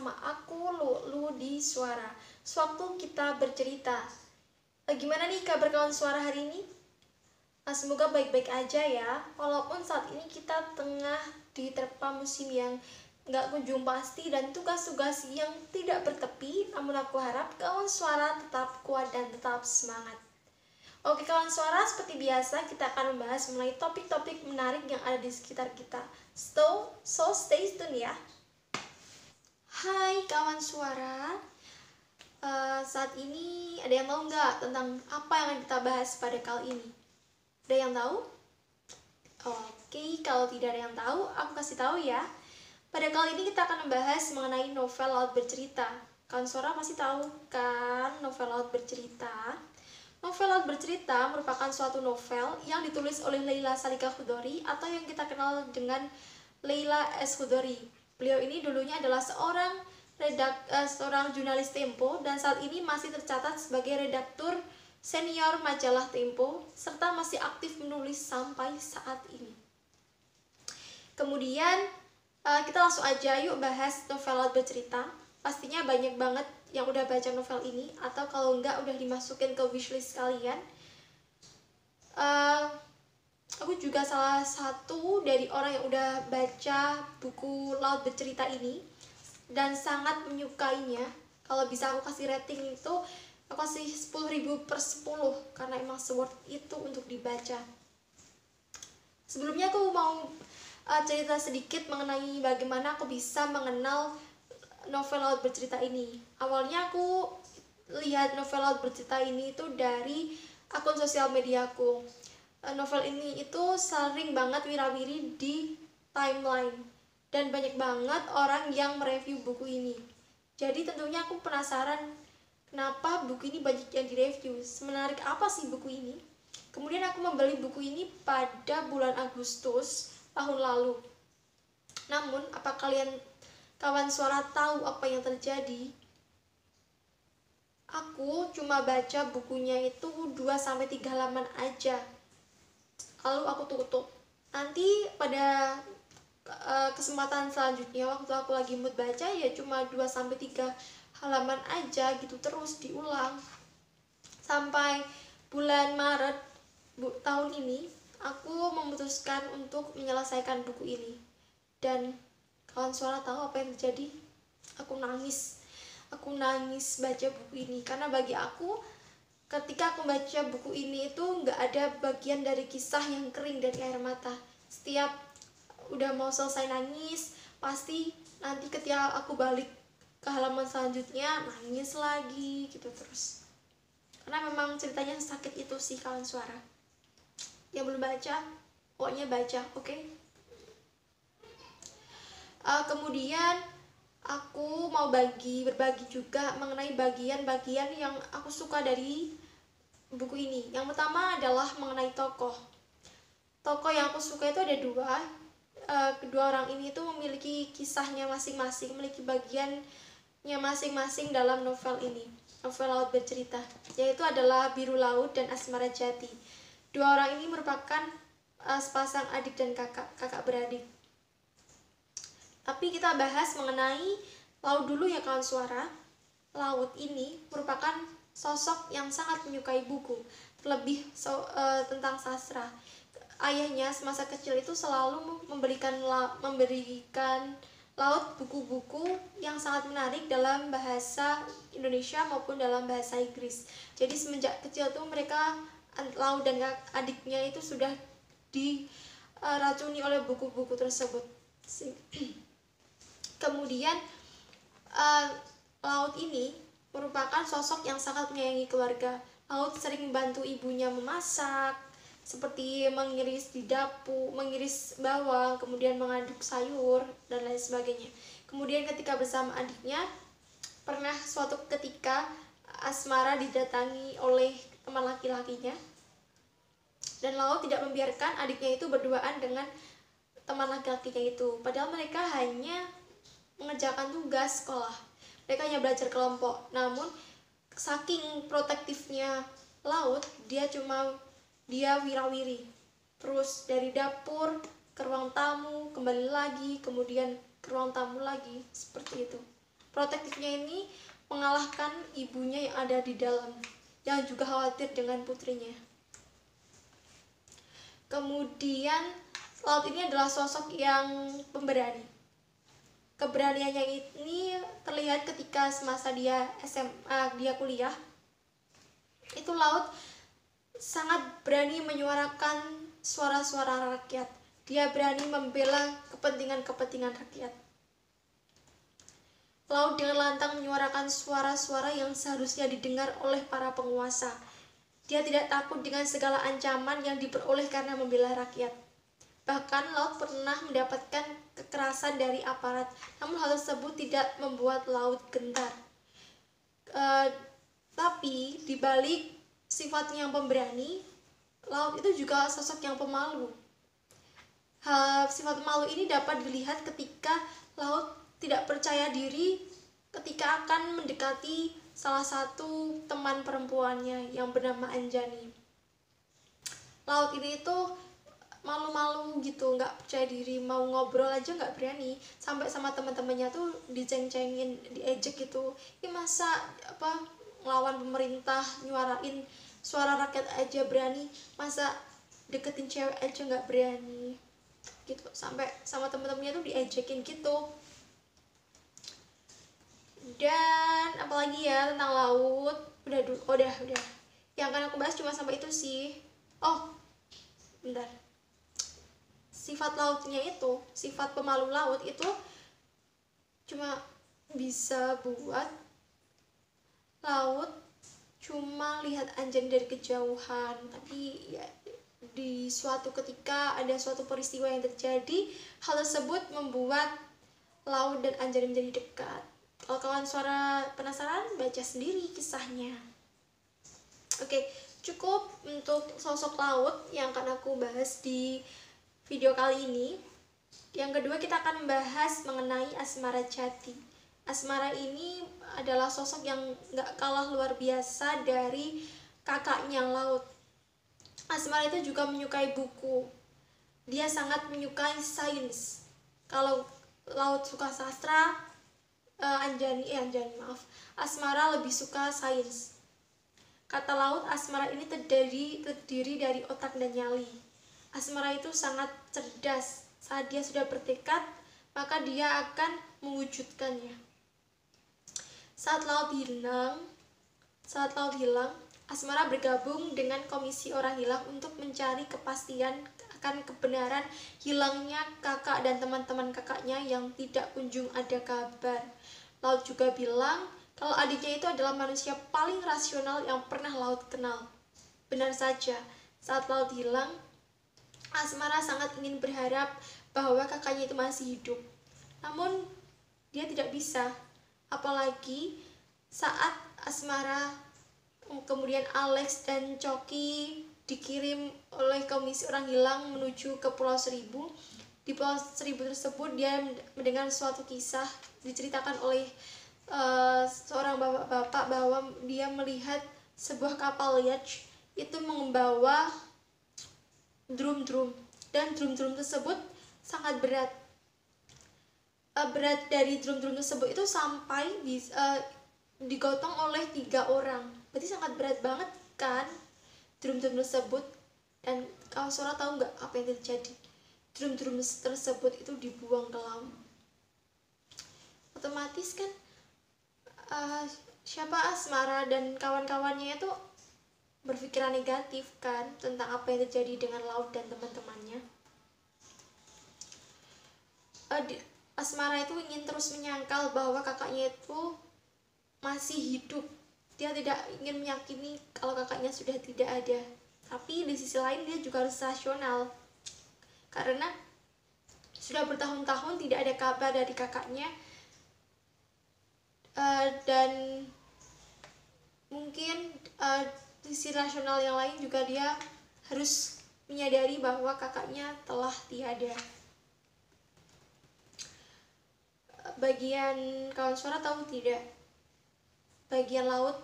bersama aku Lulu di Suara. Sewaktu kita bercerita. Gimana nih kabar kawan Suara hari ini? Semoga baik-baik aja ya. Walaupun saat ini kita tengah diterpa musim yang nggak kunjung pasti dan tugas-tugas yang tidak bertepi, namun aku harap kawan Suara tetap kuat dan tetap semangat. Oke kawan Suara, seperti biasa kita akan membahas mengenai topik-topik menarik yang ada di sekitar kita. So stay tune ya. Hai kawan Suara, saat ini ada yang tahu nggak tentang apa yang akan kita bahas pada kali ini? Ada yang tahu? Oke, kalau tidak ada yang tahu, aku kasih tahu ya. Pada kali ini kita akan membahas mengenai novel laut bercerita. Kawan Suara pasti tahu kan novel laut bercerita? Novel laut bercerita merupakan suatu novel yang ditulis oleh Leila Salika Chudori atau yang kita kenal dengan Leila S. Chudori. Beliau ini dulunya adalah seorang jurnalis Tempo dan saat ini masih tercatat sebagai redaktur senior majalah Tempo serta masih aktif menulis sampai saat ini. Kemudian kita langsung aja yuk bahas novel laut bercerita. Pastinya banyak banget yang udah baca novel ini atau kalau enggak udah dimasukin ke wishlist kalian. Aku juga salah satu dari orang yang udah baca buku laut bercerita ini dan sangat menyukainya. Kalau bisa aku kasih rating itu aku kasih 10.000/10 karena emang worth itu untuk dibaca. Sebelumnya aku mau cerita sedikit mengenai bagaimana aku bisa mengenal novel laut bercerita ini. Awalnya aku lihat novel laut bercerita ini itu dari akun sosial mediaku. Novel ini itu sering banget wirawiri di timeline dan banyak banget orang yang mereview buku ini. Jadi tentunya aku penasaran kenapa buku ini banyak yang direview. Semenarik apa sih buku ini? Kemudian aku membeli buku ini pada bulan Agustus tahun lalu. Namun, apa kawan Suara tahu apa yang terjadi? Aku cuma baca bukunya itu 2-3 halaman aja. Lalu aku tutup. Nanti pada kesempatan selanjutnya waktu aku lagi mood baca ya cuma 2-3 halaman aja gitu, terus diulang. Sampai bulan Maret tahun ini aku memutuskan untuk menyelesaikan buku ini. Dan kawan Suara tahu apa yang terjadi? Aku nangis baca buku ini karena bagi aku ketika aku baca buku ini itu nggak ada bagian dari kisah yang kering dari air mata. Setiap udah mau selesai nangis, pasti nanti ketika aku balik ke halaman selanjutnya nangis lagi gitu terus. Karena memang ceritanya sakit itu sih kawan Suara. Yang belum baca, pokoknya baca, oke? Kemudian aku mau berbagi juga mengenai bagian-bagian yang aku suka dari buku ini. Yang pertama adalah mengenai tokoh. Tokoh yang aku suka itu ada dua. Kedua orang ini itu memiliki kisahnya masing-masing, memiliki bagiannya masing-masing dalam novel ini. Novel laut bercerita, yaitu adalah Biru Laut dan Asmara Jati. Dua orang ini merupakan sepasang adik dan kakak beradik. Tapi kita bahas mengenai Laut dulu ya kawan Suara. Laut ini merupakan sosok yang sangat menyukai buku, terlebih tentang sastra. Ayahnya semasa kecil itu selalu memberikan Laut buku-buku yang sangat menarik dalam bahasa Indonesia maupun dalam bahasa Inggris. Jadi semenjak kecil tuh mereka Laut dan adiknya itu sudah diracuni oleh buku-buku tersebut. Kemudian Laut ini merupakan sosok yang sangat menyayangi keluarga. Laut sering membantu ibunya memasak, seperti mengiris di dapur, mengiris bawang, kemudian mengaduk sayur dan lain sebagainya. Kemudian ketika bersama adiknya, pernah suatu ketika Asmara didatangi oleh teman laki-lakinya, dan Laut tidak membiarkan adiknya itu berduaan dengan teman laki-lakinya itu. Padahal mereka hanya mengerjakan tugas sekolah, mereka hanya belajar kelompok. Namun saking protektifnya Laut, dia wirawiri terus dari dapur ke ruang tamu, kembali lagi, kemudian ke ruang tamu lagi, seperti itu. protektifnya ini mengalahkan ibunya yang ada di dalam, yang juga khawatir dengan putrinya. Kemudian laut ini adalah sosok yang pemberani. Keberaniannya ini terlihat ketika semasa dia SMA, dia kuliah. Itu laut sangat berani menyuarakan suara-suara rakyat. Dia berani membela kepentingan-kepentingan rakyat. Laut dengan lantang menyuarakan suara-suara yang seharusnya didengar oleh para penguasa. Dia tidak takut dengan segala ancaman yang diperoleh karena membela rakyat. Bahkan laut pernah mendapatkan kekerasan dari aparat, namun hal tersebut tidak membuat laut gentar. Tapi dibalik sifatnya yang pemberani, laut itu juga sosok yang pemalu. Sifat malu ini dapat dilihat ketika laut tidak percaya diri ketika akan mendekati salah satu teman perempuannya yang bernama Anjani. Laut ini tuh malu-malu gitu, nggak percaya diri, mau ngobrol aja nggak berani, sampai sama teman-temannya tuh diceng-cengin, diejek gitu. Ini masa ngelawan pemerintah, nyuarain suara rakyat aja berani, masa deketin cewek aja nggak berani gitu, sampai sama temen-temennya tuh diejekin gitu. Dan apalagi ya tentang laut, udah yang akan aku bahas cuma sampai itu sih. Bentar, sifat lautnya itu, sifat pemalu laut itu cuma bisa buat laut cuma lihat Anjani dari kejauhan. Tapi ya di suatu ketika ada suatu peristiwa yang terjadi, hal tersebut membuat laut dan Anjani menjadi dekat. Kalau kawan suara penasaran, baca sendiri kisahnya. Oke, cukup untuk sosok laut yang akan aku bahas di video kali ini. Yang kedua, kita akan membahas mengenai Asmara Jati. Asmara ini adalah sosok yang gak kalah luar biasa dari kakaknya laut. Asmara itu juga menyukai buku. Dia sangat menyukai sains. Kalau laut suka sastra, Asmara lebih suka sains. Kata laut, Asmara ini terdiri dari otak dan nyali. Asmara itu sangat cerdas. Saat dia sudah bertekad, maka dia akan mewujudkannya. Saat laut hilang, Asmara bergabung dengan Komisi Orang Hilang untuk mencari kepastian akan kebenaran hilangnya kakak dan teman-teman kakaknya yang tidak kunjung ada kabar. Laut juga bilang kalau adiknya itu adalah manusia paling rasional yang pernah Laut kenal. Benar saja, saat Laut hilang, Asmara sangat ingin berharap bahwa kakaknya itu masih hidup. Namun, dia tidak bisa. Apalagi saat Asmara, kemudian Alex dan Coki dikirim oleh Komisi Orang Hilang menuju ke Pulau Seribu. Di Pulau Seribu tersebut dia mendengar suatu kisah diceritakan oleh seorang bapak-bapak bahwa dia melihat sebuah kapal yacht itu membawa drum-drum, dan drum-drum tersebut sangat berat. Berat dari drum-drum tersebut itu sampai digotong oleh 3 orang. Berarti sangat berat banget kan drum-drum tersebut. Dan kalau Sora tahu nggak apa yang terjadi? Drum-drum tersebut itu dibuang ke laut. Otomatis kan siapa Asmara dan kawan-kawannya itu berpikiran negatif kan tentang apa yang terjadi dengan laut dan teman-temannya. Asmara itu ingin terus menyangkal bahwa kakaknya itu masih hidup. Dia tidak ingin meyakini kalau kakaknya sudah tidak ada. Tapi di sisi lain dia juga harus rasional, karena sudah bertahun-tahun tidak ada kabar dari kakaknya. Dan mungkin sisi rasional yang lain juga dia harus menyadari bahwa kakaknya telah tiada. Bagian kawan suara tahu tidak? Bagian laut,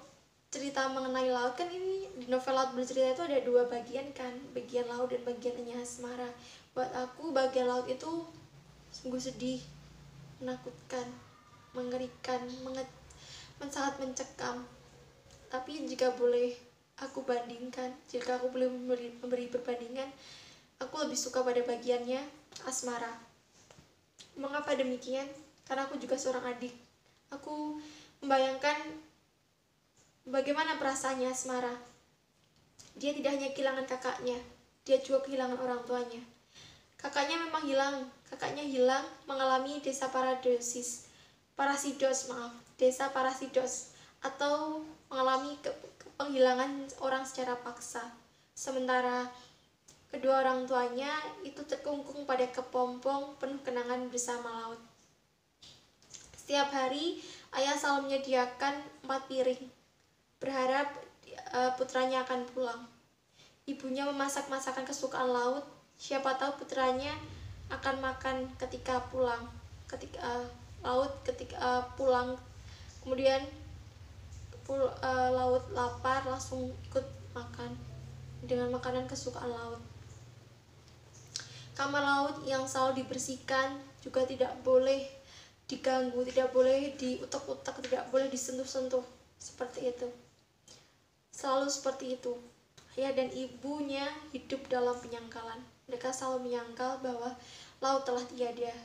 cerita mengenai laut kan ini di novel Laut Bercerita itu ada 2 bagian kan, bagian laut dan bagiannya Asmara. Buat aku bagian laut itu sungguh sedih, menakutkan. mengerikan, sangat mencekam. Tapi jika boleh aku bandingkan, jika aku boleh memberi perbandingan, aku lebih suka pada bagiannya asmara. Mengapa demikian? Karena aku juga seorang adik. Aku membayangkan bagaimana perasaannya asmara. Dia tidak hanya kehilangan kakaknya, dia juga kehilangan orang tuanya. Kakaknya memang hilang, mengalami desa parasidos atau mengalami penghilangan orang secara paksa. Sementara kedua orang tuanya itu terkungkung pada kepompong penuh kenangan bersama laut. Setiap hari ayah selalu menyediakan 4 piring, berharap putranya akan pulang. Ibunya memasak masakan kesukaan laut, siapa tahu putranya akan makan ketika pulang. Ketika pulang, kemudian laut lapar langsung ikut makan dengan makanan kesukaan laut. Kamar laut yang selalu dibersihkan juga tidak boleh diganggu, tidak boleh diutak-utak, tidak boleh disentuh-sentuh, seperti itu. Selalu seperti itu. Ayah dan ibunya hidup dalam penyangkalan. Mereka selalu menyangkal bahwa laut telah tiada.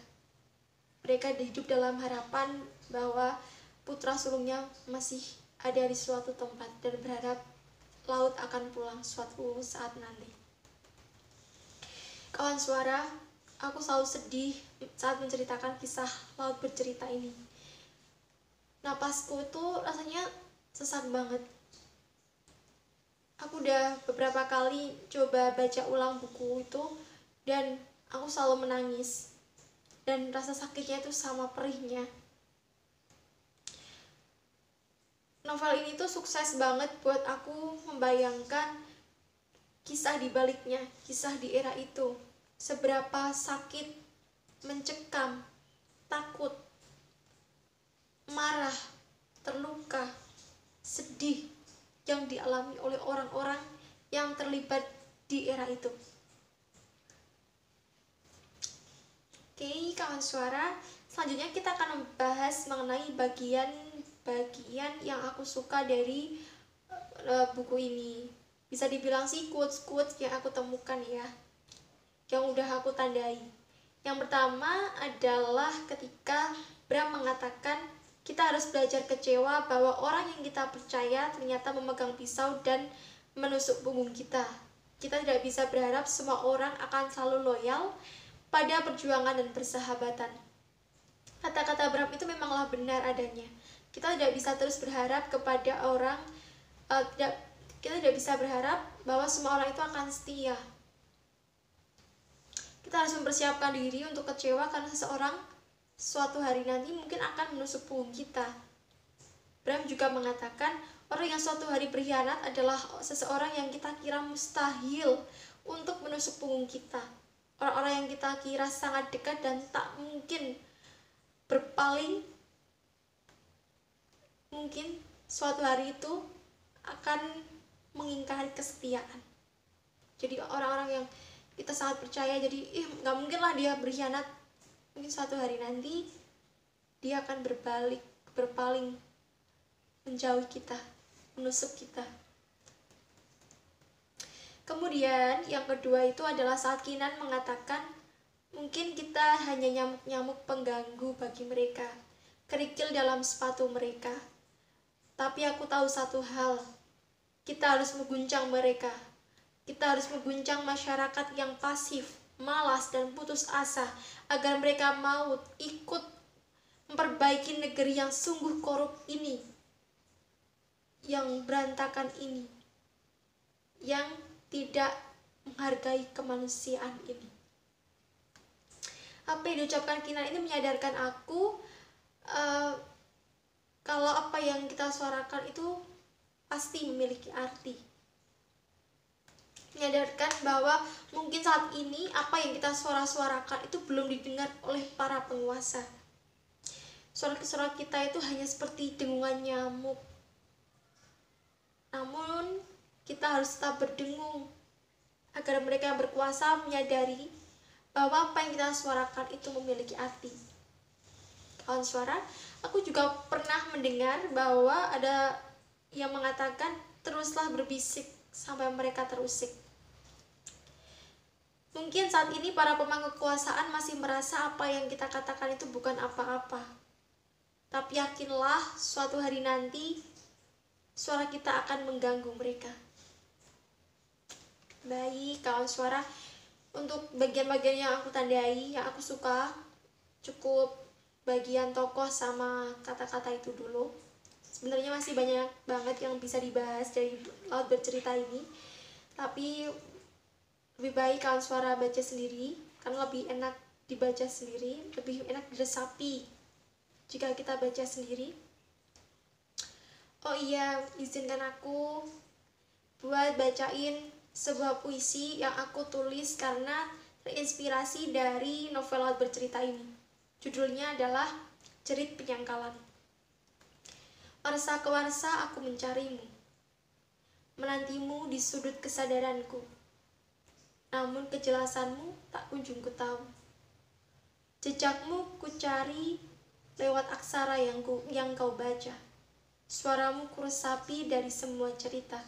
Mereka hidup dalam harapan bahwa putra sulungnya masih ada di suatu tempat dan berharap laut akan pulang suatu saat nanti. Kawan suara, aku selalu sedih saat menceritakan kisah laut bercerita ini. Napasku itu rasanya sesak banget. Aku udah beberapa kali coba baca ulang buku itu dan aku selalu menangis. Dan rasa sakitnya itu sama perihnya. Novel ini tuh sukses banget buat aku membayangkan kisah di baliknya, kisah di era itu. Seberapa sakit, mencekam, takut, marah, terluka, sedih yang dialami oleh orang-orang yang terlibat di era itu. Oke, kawan suara, selanjutnya kita akan membahas mengenai bagian yang aku suka dari buku ini. Bisa dibilang sih quotes-quotes yang aku temukan ya, yang udah aku tandai. Yang pertama adalah ketika Bram mengatakan kita harus belajar kecewa bahwa orang yang kita percaya ternyata memegang pisau dan menusuk punggung kita. Kita tidak bisa berharap semua orang akan selalu loyal pada perjuangan dan persahabatan. Kata-kata Bram itu memanglah benar adanya. Kita tidak bisa terus berharap kepada orang, kita tidak bisa berharap bahwa semua orang itu akan setia. Kita harus mempersiapkan diri untuk kecewa karena seseorang suatu hari nanti mungkin akan menusuk punggung kita. Bram juga mengatakan orang yang suatu hari berkhianat adalah seseorang yang kita kira mustahil untuk menusuk punggung kita. Orang-orang yang kita kira sangat dekat dan tak mungkin berpaling, mungkin suatu hari itu akan mengingkari kesetiaan. Jadi orang-orang yang kita sangat percaya, jadi nggak mungkin lah dia berkhianat. Mungkin suatu hari nanti dia akan berpaling, menjauhi kita, menusuk kita. Kemudian yang kedua itu adalah saat Kinan mengatakan mungkin kita hanya nyamuk-nyamuk pengganggu bagi mereka, kerikil dalam sepatu mereka. Tapi aku tahu satu hal, kita harus mengguncang mereka. Kita harus mengguncang masyarakat yang pasif, malas dan putus asa agar mereka mau ikut memperbaiki negeri yang sungguh korup ini, yang berantakan ini, yang tidak menghargai kemanusiaan ini. Apa yang diucapkan Kinan ini menyadarkan aku kalau apa yang kita suarakan itu pasti memiliki arti. Menyadarkan bahwa mungkin saat ini apa yang kita suarakan itu belum didengar oleh para penguasa. Suara-suara kita itu hanya seperti dengungan nyamuk. Namun kita harus tetap berdengung agar mereka yang berkuasa menyadari bahwa apa yang kita suarakan itu memiliki arti. Kawan suara, aku juga pernah mendengar bahwa ada yang mengatakan teruslah berbisik sampai mereka terusik. Mungkin saat ini para pemangku kekuasaan masih merasa apa yang kita katakan itu bukan apa-apa. Tapi yakinlah suatu hari nanti suara kita akan mengganggu mereka. Baik kawan suara, untuk bagian-bagian yang aku tandai, yang aku suka, cukup bagian tokoh sama kata-kata itu dulu. Sebenarnya masih banyak banget yang bisa dibahas dari Laut Bercerita ini, tapi lebih baik kawan suara baca sendiri, karena lebih enak dibaca sendiri, lebih enak diresapi jika kita baca sendiri. Oh iya, izinkan aku buat bacain sebuah puisi yang aku tulis karena terinspirasi dari novel Laut Bercerita ini. Judulnya adalah Cerit Penyangkalan. Warsa ke warsa aku mencarimu, menantimu di sudut kesadaranku. Namun kejelasanmu tak kunjung ku tahu. Jejakmu ku cari lewat aksara yang kau baca. Suaramu ku resapi dari semua cerita.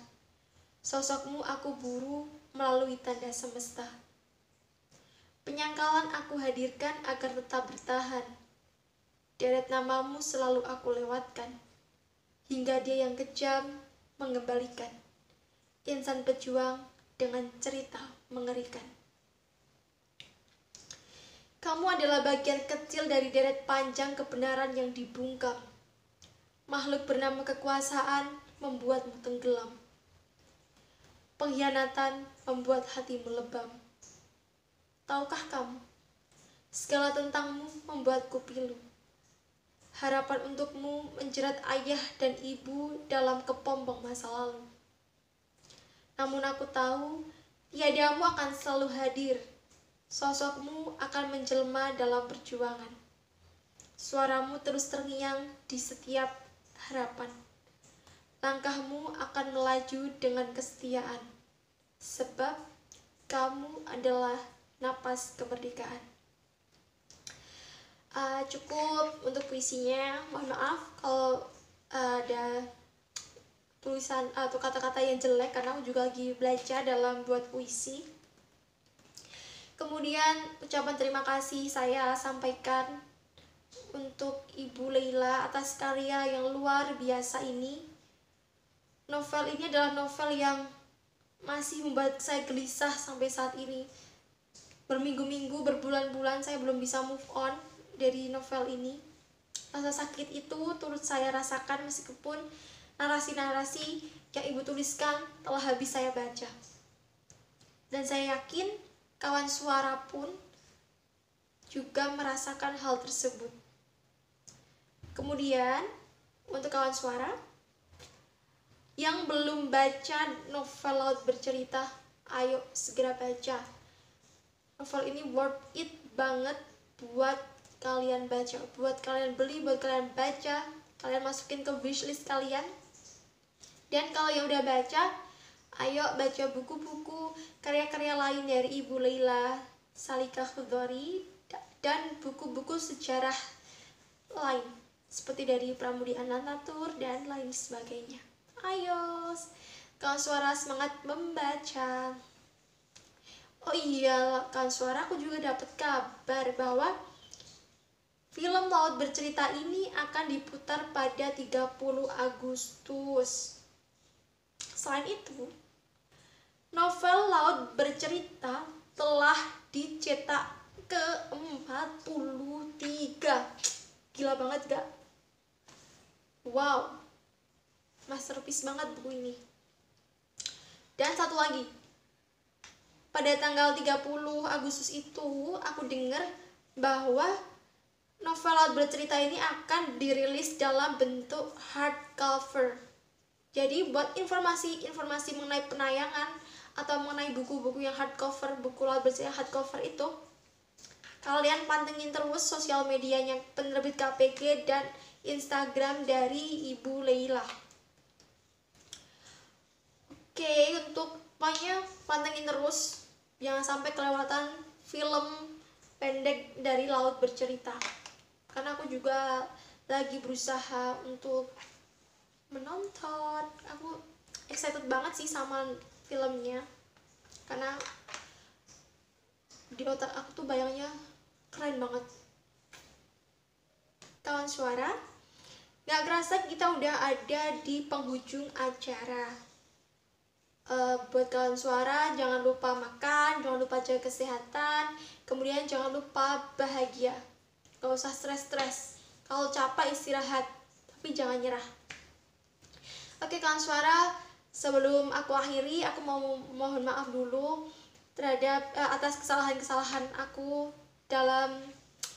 Sosokmu aku buru melalui tanda semesta. Penyangkalan aku hadirkan agar tetap bertahan. Deret namamu selalu aku lewatkan, hingga dia yang kejam mengembalikan. Insan pejuang dengan cerita mengerikan. Kamu adalah bagian kecil dari deret panjang kebenaran yang dibungkam. Makhluk bernama kekuasaan membuatmu tenggelam. Pengkhianatan membuat hatimu lebam. Tahukah kamu, segala tentangmu membuatku pilu. Harapan untukmu menjerat ayah dan ibu dalam kepompong masa lalu. Namun aku tahu, tiadamu akan selalu hadir. Sosokmu akan menjelma dalam perjuangan. Suaramu terus terngiang di setiap harapan. Langkahmu akan melaju dengan kesetiaan. Sebab kamu adalah napas kemerdekaan. Cukup untuk puisinya. Mohon maaf kalau ada tulisan atau kata-kata yang jelek, karena aku juga lagi belajar dalam buat puisi. Kemudian ucapan terima kasih saya sampaikan untuk Ibu Leila atas karya yang luar biasa ini. Novel ini adalah novel yang masih membuat saya gelisah sampai saat ini. Berminggu-minggu, berbulan-bulan saya belum bisa move on dari novel ini. Rasa sakit itu turut saya rasakan meskipun narasi-narasi yang ibu tuliskan telah habis saya baca. Dan saya yakin kawan suara pun juga merasakan hal tersebut. Kemudian untuk kawan suara yang belum baca novel Laut Bercerita, ayo segera baca. Novel ini worth it banget buat kalian baca, buat kalian beli, buat kalian baca, kalian masukin ke wishlist kalian. Dan kalau yang udah baca, ayo baca buku-buku karya-karya lain dari Ibu Leila Salika Khudori dan buku-buku sejarah lain seperti dari Pramudia Anantatur dan lain sebagainya. Ayo, kawan suara semangat membaca. Oh iya, kawan suara, aku juga dapat kabar bahwa film Laut Bercerita ini akan diputar pada 30 Agustus. Selain itu, novel Laut Bercerita telah dicetak ke-43. Gila banget gak? Wow, masterpiece banget buku ini. Dan satu lagi, pada tanggal 30 Agustus itu aku dengar bahwa novel Laut Bercerita ini akan dirilis dalam bentuk hardcover. Jadi buat informasi-informasi mengenai penayangan atau mengenai buku-buku yang hardcover, buku Laut Bercerita hardcover itu, kalian pantengin terus sosial medianya penerbit KPG dan Instagram dari Ibu Leila. Oke, untuk pokoknya pantengin terus, jangan sampai kelewatan film pendek dari Laut Bercerita, karena aku aku juga lagi berusaha untuk menonton. Aku excited banget sih sama filmnya, karena di otak aku tuh bayangnya keren banget. Kawan suara, gak kerasa kita udah ada di penghujung acara. Buat kawan suara, jangan lupa makan, jangan lupa jaga kesehatan, kemudian jangan lupa bahagia. Gak usah stres-stres. Kalau capek istirahat, tapi jangan nyerah. Oke kawan suara, sebelum aku akhiri, aku mau mohon maaf dulu terhadap atas kesalahan-kesalahan aku dalam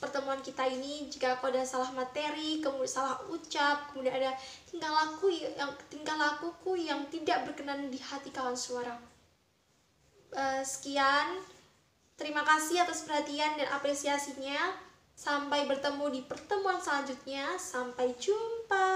pertemuan kita ini. Jika aku ada salah materi, kemudian salah ucap, kemudian ada tingkah lakuku yang tidak berkenan di hati kawan suara. Sekian, terima kasih atas perhatian dan apresiasinya. Sampai bertemu di pertemuan selanjutnya. Sampai jumpa.